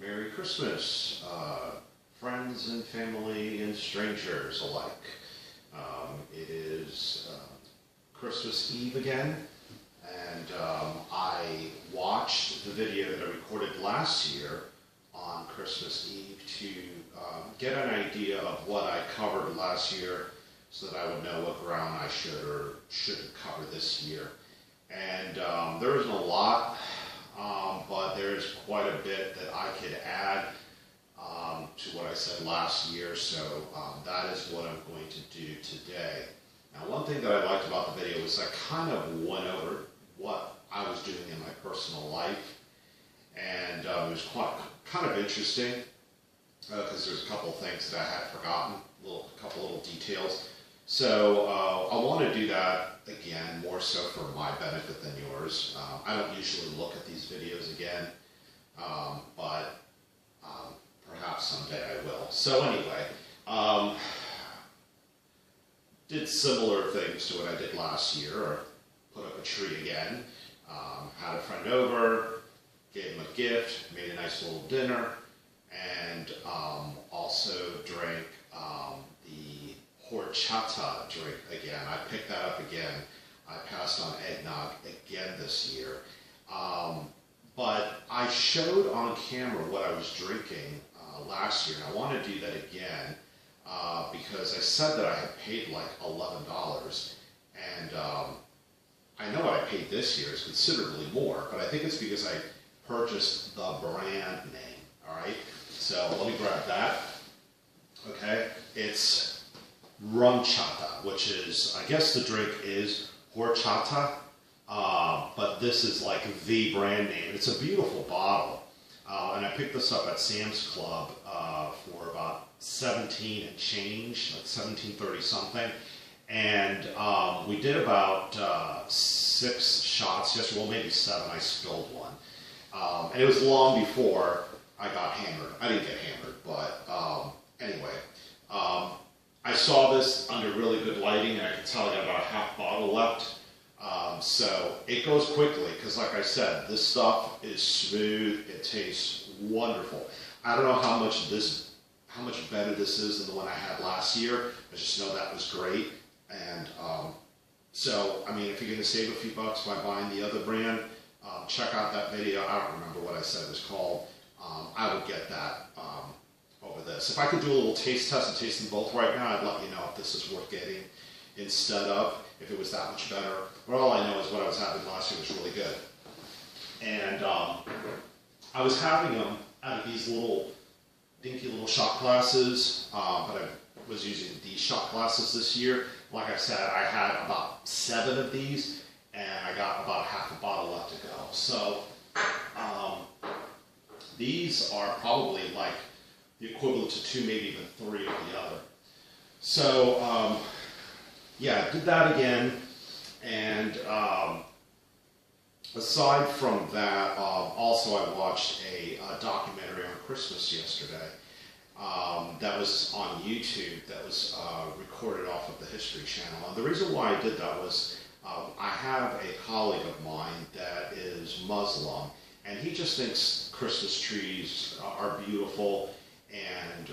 Merry Christmas, friends and family and strangers alike. It is Christmas Eve again, and I watched the video that I recorded last year on Christmas Eve to get an idea of what I covered last year so that I would know what ground I should or shouldn't cover this year. And there isn't a lot, but there's quite a bit that I could add to what I said last year, so that is what I'm going to do today. Now, one thing that I liked about the video was I kind of went over what I was doing in my personal life, and it was kind of interesting because there's a couple of things that I had forgotten, a couple little details. So I want to do that again, more so for my benefit than yours. I don't usually look at these videos again, but perhaps someday I will. So anyway, did similar things to what I did last year, or put up a tree again, had a friend over, gave him a gift, made a nice little dinner, and also drank the horchata drink again. I picked that up again. I passed on eggnog again this year. But I showed on camera what I was drinking last year, and I want to do that again because I said that I had paid like $11, and I know what I paid this year is considerably more, but I think it's because I purchased the brand name, all right? So let me grab that, okay? It's rumchata, which is, I guess the drink is horchata, but this is like the brand name. It's a beautiful bottle, and I picked this up at Sam's Club for about 17 and change, like 17.30 something, and we did about 6 shots yesterday, well maybe 7, I spilled one, and it was long before I got hammered. I didn't get hammered, but anyway, I saw this under really good lighting, and I could tell I got about a half bottle left. So it goes quickly because, like I said, this stuff is smooth. It tastes wonderful. I don't know how much better this is than the one I had last year. I just know that was great. And so, I mean, if you're going to save a few bucks by buying the other brand, check out that video. I don't remember what I said it was called. I would get that over this. If I could do a little taste test and taste them both right now, I'd let you know if this is worth getting instead of, if it was that much better. But all I know is what I was having last year was really good. And I was having them out of these little, dinky little shot glasses, but I was using these shot glasses this year. Like I said, I had about 7 of these, and I got about half a bottle left to go. So these are probably like the equivalent to 2, maybe even 3 of the other. So yeah, I did that again, and aside from that, also I watched a documentary on Christmas yesterday that was on YouTube, that was recorded off of the History Channel. And the reason why I did that was I have a colleague of mine that is Muslim, and he just thinks Christmas trees are beautiful, and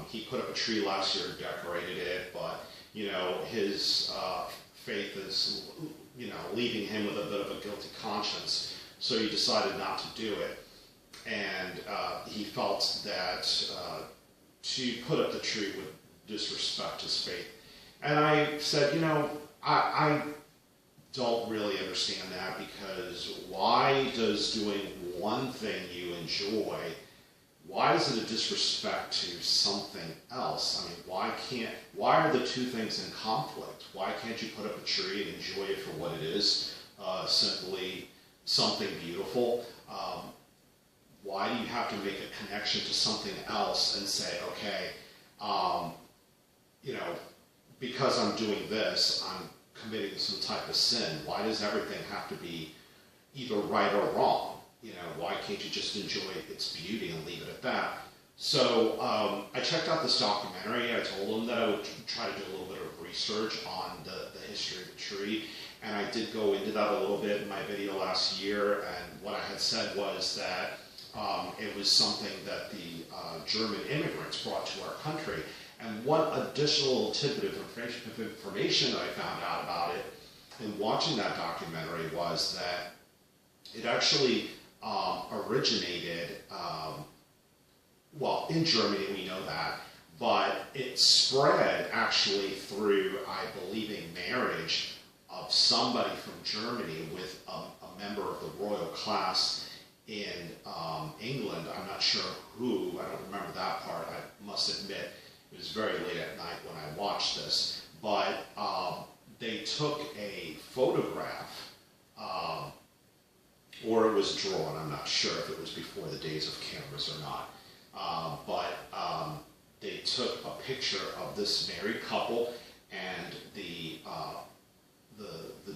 he put up a tree last year and decorated it, but you know, his faith is, you know, leaving him with a bit of a guilty conscience, so he decided not to do it. And he felt that to put up the tree would disrespect his faith. And I said, you know, I don't really understand that, because why does doing one thing you enjoy, why is it a disrespect to something else? I mean, why are the two things in conflict? Why can't you put up a tree and enjoy it for what it is, simply something beautiful? Why do you have to make a connection to something else and say, okay, you know, because I'm doing this, I'm committing some type of sin? Why does everything have to be either right or wrong? You know, why can't you just enjoy its beauty and leave it at that? So I checked out this documentary. I told him that I would try to do a little bit of research on the history of the tree, and I did go into that a little bit in my video last year. And what I had said was that It was something that the German immigrants brought to our country. And one additional tidbit of information that I found out about it in watching that documentary was that it actually originated, well, in Germany, we know that, but it spread actually through, I believe, a marriage of somebody from Germany with a member of the royal class in England. I'm not sure who, I don't remember that part, I must admit. It was very late at night when I watched this, but they took a photograph, or it was drawn, I'm not sure if it was before the days of cameras or not, but they took a picture of this married couple, and the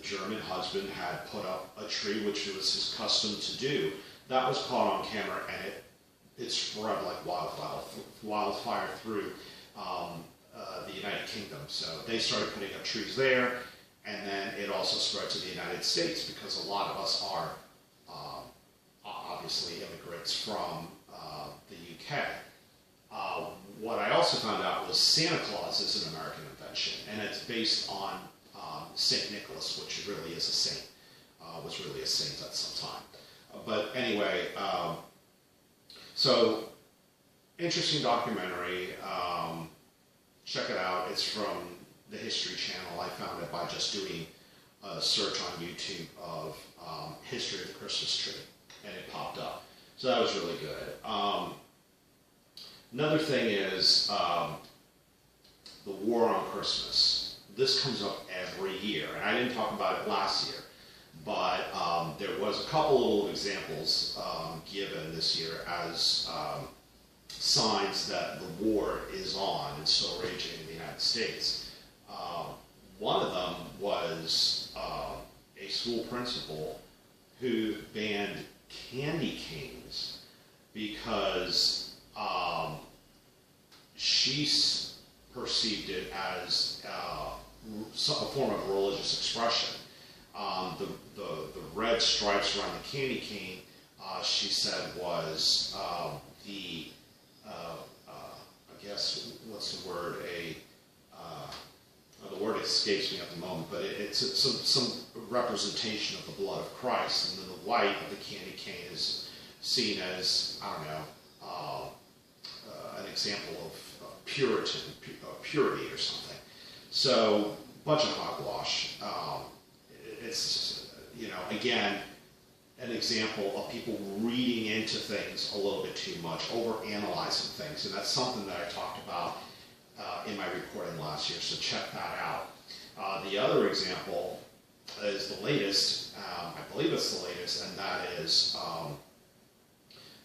German husband had put up a tree, which it was his custom to do. That was caught on camera, and it spread like wildfire through the United Kingdom. So they started putting up trees there, and then it also spread to the United States, because a lot of us are obviously immigrants from the UK. What I also found out was Santa Claus is an American invention, and it's based on St. Nicholas, which really is a saint, was really a saint at some time. But anyway, so interesting documentary. Check it out. It's from the History Channel. I found it by just doing a search on YouTube of history of the Christmas tree, and it popped up. So that was really good. Another thing is the war on Christmas. This comes up every year, and I didn't talk about it last year, but there was a couple little examples given this year as signs that the war is on and still raging in the United States. One of them was a school principal who banned candy canes because she perceived it as a form of religious expression. The red stripes around the candy cane, she said, was I guess, what's the word? The word escapes me at the moment, but it's some representation of the blood of Christ, and then the white of the candy cane is seen as, I don't know, an example of purity or something. So, bunch of hogwash. It's, again, an example of people reading into things a little bit too much, over-analyzing things, and that's something that I talked about in my reporting last year, so check that out. The other example is the latest, I believe it's the latest, and that is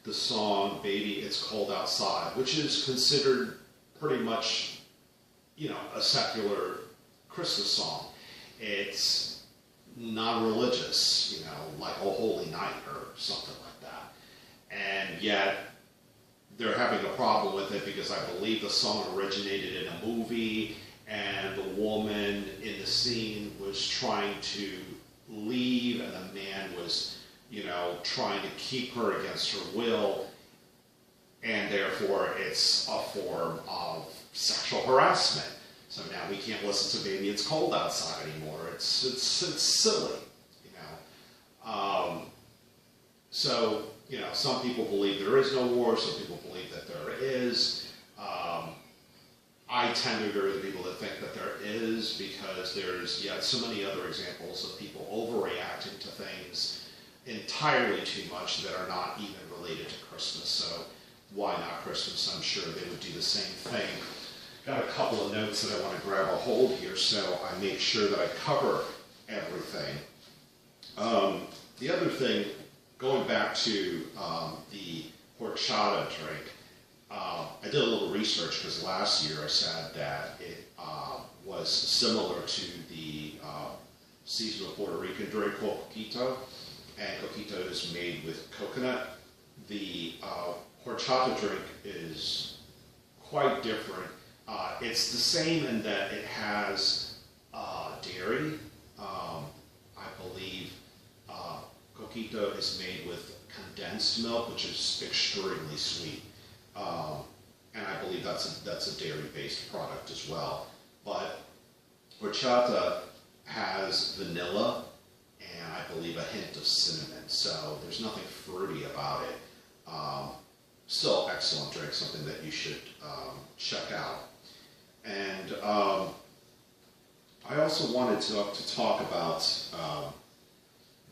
the song Baby It's Cold Outside, which is considered pretty much, a secular Christmas song. It's not religious, like Oh Holy Night or something like that. And yet, they're having a problem with it because I believe the song originated in a movie, and the woman in the scene was trying to leave, and the man was, trying to keep her against her will, and therefore it's a form of sexual harassment. So now we can't listen to Baby It's Cold Outside anymore. It's silly, So, some people believe there is no war, some people believe that there is. I tend to agree with people that think that there is, because there's yet so many other examples of people overreacting to things entirely too much that are not even related to Christmas. So why not Christmas? I'm sure they would do the same thing. Got a couple of notes that I want to grab a hold here, so I make sure that I cover everything. The other thing, going back to the horchata drink, I did a little research because last year I said that it was similar to the seasonal Puerto Rican drink called coquito, and coquito is made with coconut. The horchata drink is quite different. It's the same in that it has dairy. I believe coquito is made with condensed milk, which is extremely sweet. And I believe that's a dairy-based product as well. But horchata has vanilla and I believe a hint of cinnamon, so there's nothing fruity about it. Still excellent drink, something that you should check out. And I also wanted to talk about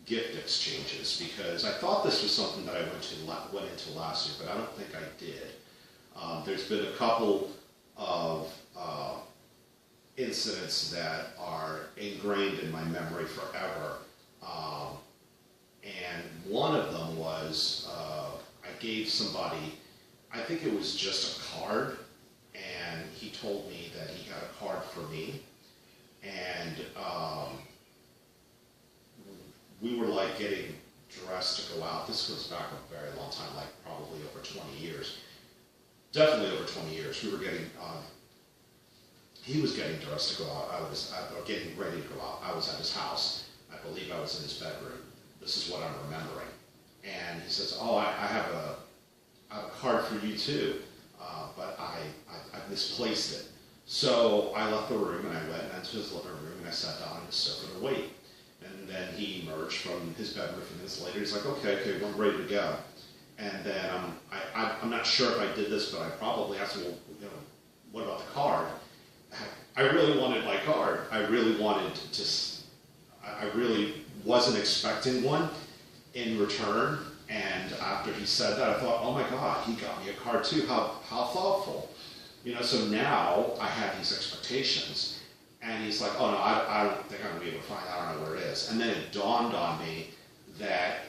gift exchanges, because I thought this was something that I went into last year, but I don't think I did. There's been a couple of incidents that are ingrained in my memory forever. And one of them was I gave somebody, I think it was just a card, and he told me that he had a card for me. And we were like getting dressed to go out. This goes back a very long time, like probably over 20 years. Definitely over 20 years. We were getting, he was getting dressed to go out. Or getting ready to go out. I was at his house. I believe I was in his bedroom. This is what I'm remembering. And he says, oh, I have a card for you too, but I misplaced it. So I left the room and I went into his living room and I sat down on his sofa to wait. And then he emerged from his bedroom a few minutes later. He's like, okay, we're ready to go. And then I'm not sure if I did this, but I probably asked him, well, what about the card? I really wanted my card. I really wasn't expecting one in return. And after he said that, I thought, oh my God, he got me a card too. How thoughtful. So now I have these expectations. And he's like, oh no, I don't think I'm going to be able to find it. I don't know where it is. And then it dawned on me that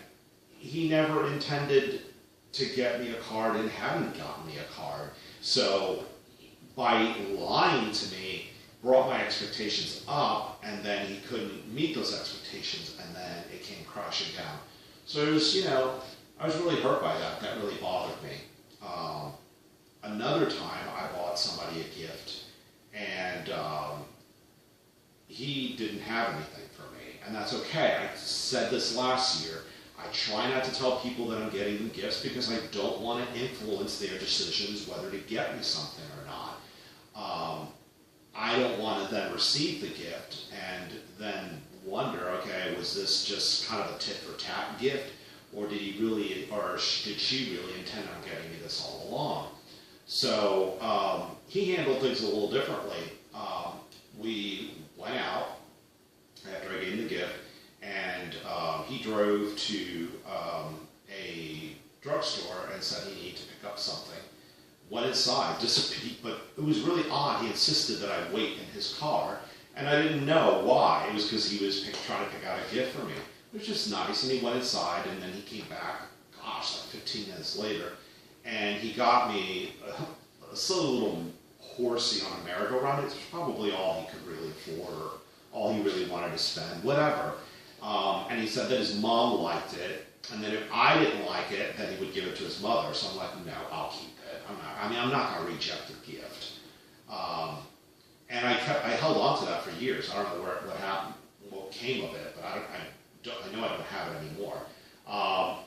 he never intended to get me a card and hadn't gotten me a card. So by lying to me, brought my expectations up, and then he couldn't meet those expectations, and then it came crashing down. So it was, I was really hurt by that. That really bothered me. Another time I bought somebody a gift, and he didn't have anything for me, and that's okay. I said this last year. I try not to tell people that I'm getting them gifts because I don't want to influence their decisions whether to get me something or not. I don't want to then receive the gift and then wonder, okay, was this just kind of a tit for tat gift, or did he really, or did she really intend on getting me this all along? So he handled things a little differently. We went out after I gave him the gift, and he drove to a drugstore and said he needed to pick up something. Went inside, disappeared, but it was really odd. He insisted that I wait in his car, and I didn't know why. It was because he was trying to pick out a gift for me. It was just nice, and he went inside, and then he came back, gosh, like 15 minutes later, and he got me a silly little horsey on a merry-go-round. It's probably all he could really afford, or all he really wanted to spend, whatever. And he said that his mom liked it, and that if I didn't like it, then he would give it to his mother. So I'm like, no, I'll keep it. I'm not going to reject the gift. And I held on to that for years. I don't know what happened, what came of it, but I know I don't have it anymore.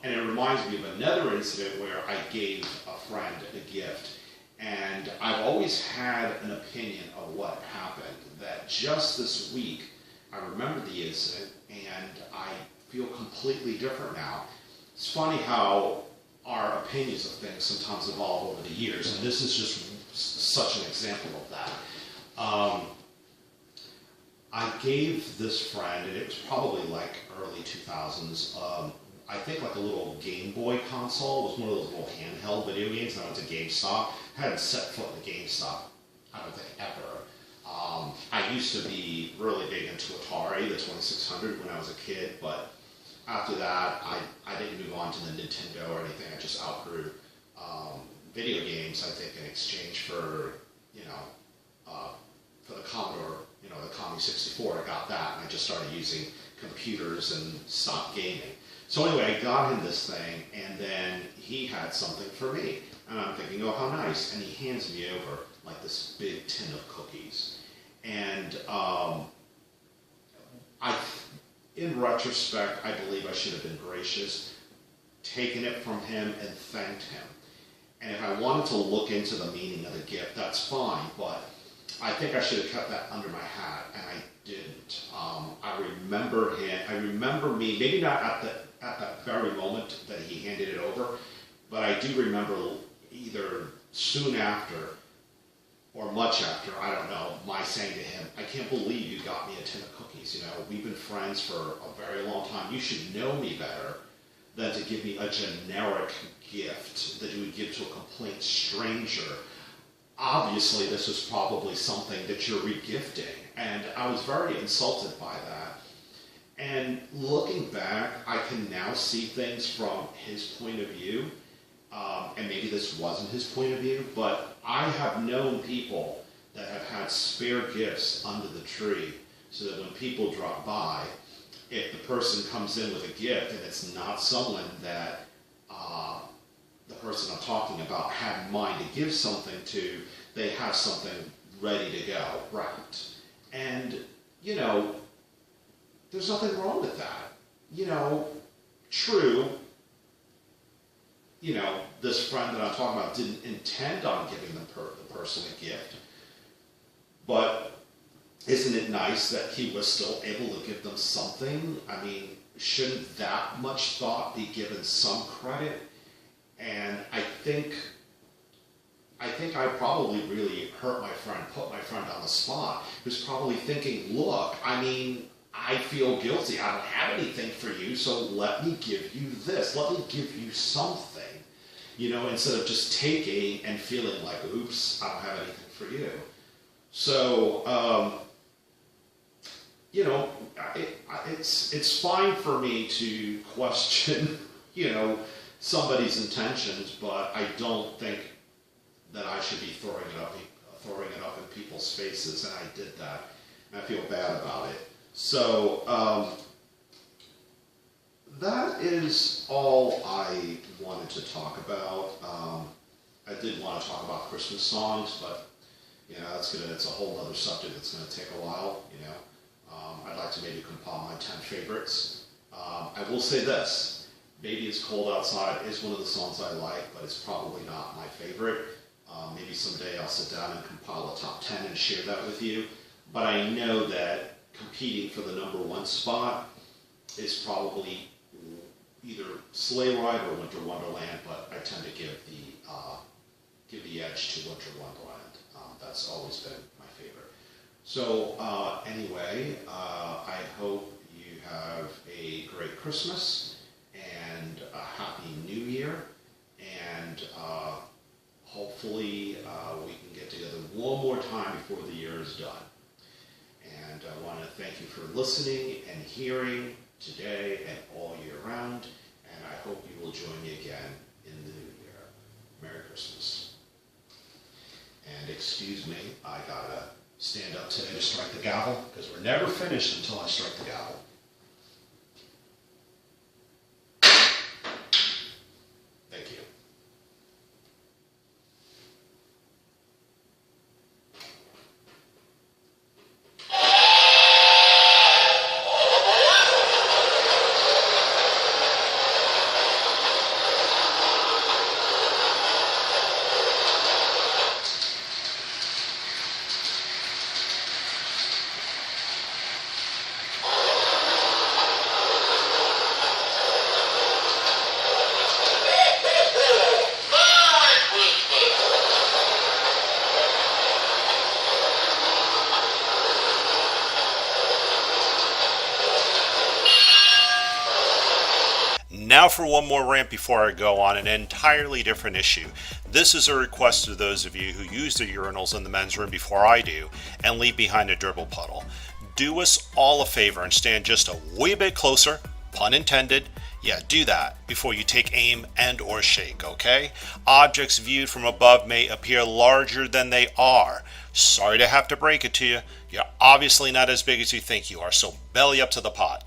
And it reminds me of another incident where I gave a friend a gift, and I've always had an opinion of what happened. That just this week, I remember the incident, and I feel completely different now. It's funny how our opinions of things sometimes evolve over the years, and this is just such an example of that. I gave this friend, and it was probably like early 2000s, I think like a little Game Boy console. It was one of those little handheld video games, and I went to GameStop. I hadn't set foot in the GameStop, I don't think, ever. I used to be really big into Atari, the 2600, when I was a kid, but after that, I didn't move on to the Nintendo or anything. I just outgrew video games, I think, in exchange for, for the Commodore, the Commodore 64. I got that, and I just started using computers and stopped gaming. So anyway, I got him this thing, and then he had something for me. And I'm thinking, oh, how nice. And he hands me over like this big tin of cookies. And in retrospect, I believe I should have been gracious. taken it from him and thanked him. And if I wanted to look into the meaning of the gift, that's fine, but I think I should have kept that under my hat, and I didn't. I remember me, maybe not at that very moment that he handed it over, but I do remember either soon after or much after, I don't know, my saying to him, I can't believe you got me a tin of cookies. You know, we've been friends for a very long time. You should know me better than to give me a generic gift that you would give to a complete stranger. Obviously, this is probably something that you're regifting, and I was very insulted by that. And looking back, I can now see things from his point of view, and maybe this wasn't his point of view, but I have known people that have had spare gifts under the tree, so that when people drop by, if the person comes in with a gift and it's not someone that the person I'm talking about had in mind to give something to, they have something ready to go, wrapped. And, you know, there's nothing wrong with that. You know, true, you know, this friend that I'm talking about didn't intend on giving the person a gift, but isn't it nice that he was still able to give them something? I mean, shouldn't that much thought be given some credit? And I think I probably really hurt my friend, put my friend on the spot. He was probably thinking, look, I mean, I feel guilty. I don't have anything for you, so let me give you this. Let me give you something. You know, instead of just taking and feeling like, oops, I don't have anything for you. So, you know, it's fine for me to question, you know, somebody's intentions, but I don't think that I should be throwing it up in people's faces, and I did that, and I feel bad about it. So that is all I wanted to talk about. I did want to talk about Christmas songs, but you know, it's a whole other subject that's going to take a while. You know, I'd like to maybe compile my 10 favorites. I will say this. Maybe It's Cold Outside is one of the songs I like, but it's probably not my favorite. Maybe someday I'll sit down and compile a top 10 and share that with you. But I know that competing for the #1 spot is probably either Sleigh Ride or Winter Wonderland, but I tend to give the edge to Winter Wonderland. That's always been my favorite. So anyway, I hope you have a great Christmas and a happy New Year, and hopefully we can get together one more time before the year is done. And I want to thank you for listening and hearing today and all year round, and I hope you will join me again in the new year. Merry Christmas. And excuse me, I gotta stand up today to strike the gavel, because we're never finished until I strike the gavel. Thank you. Now for one more rant before I go on an entirely different issue. This is a request to those of you who use the urinals in the men's room before I do and leave behind a dribble puddle. Do us all a favor and stand just a wee bit closer, pun intended. Yeah, do that before you take aim and or shake, okay? Objects viewed from above may appear larger than they are. Sorry to have to break it to you. You're obviously not as big as you think you are, so belly up to the pot.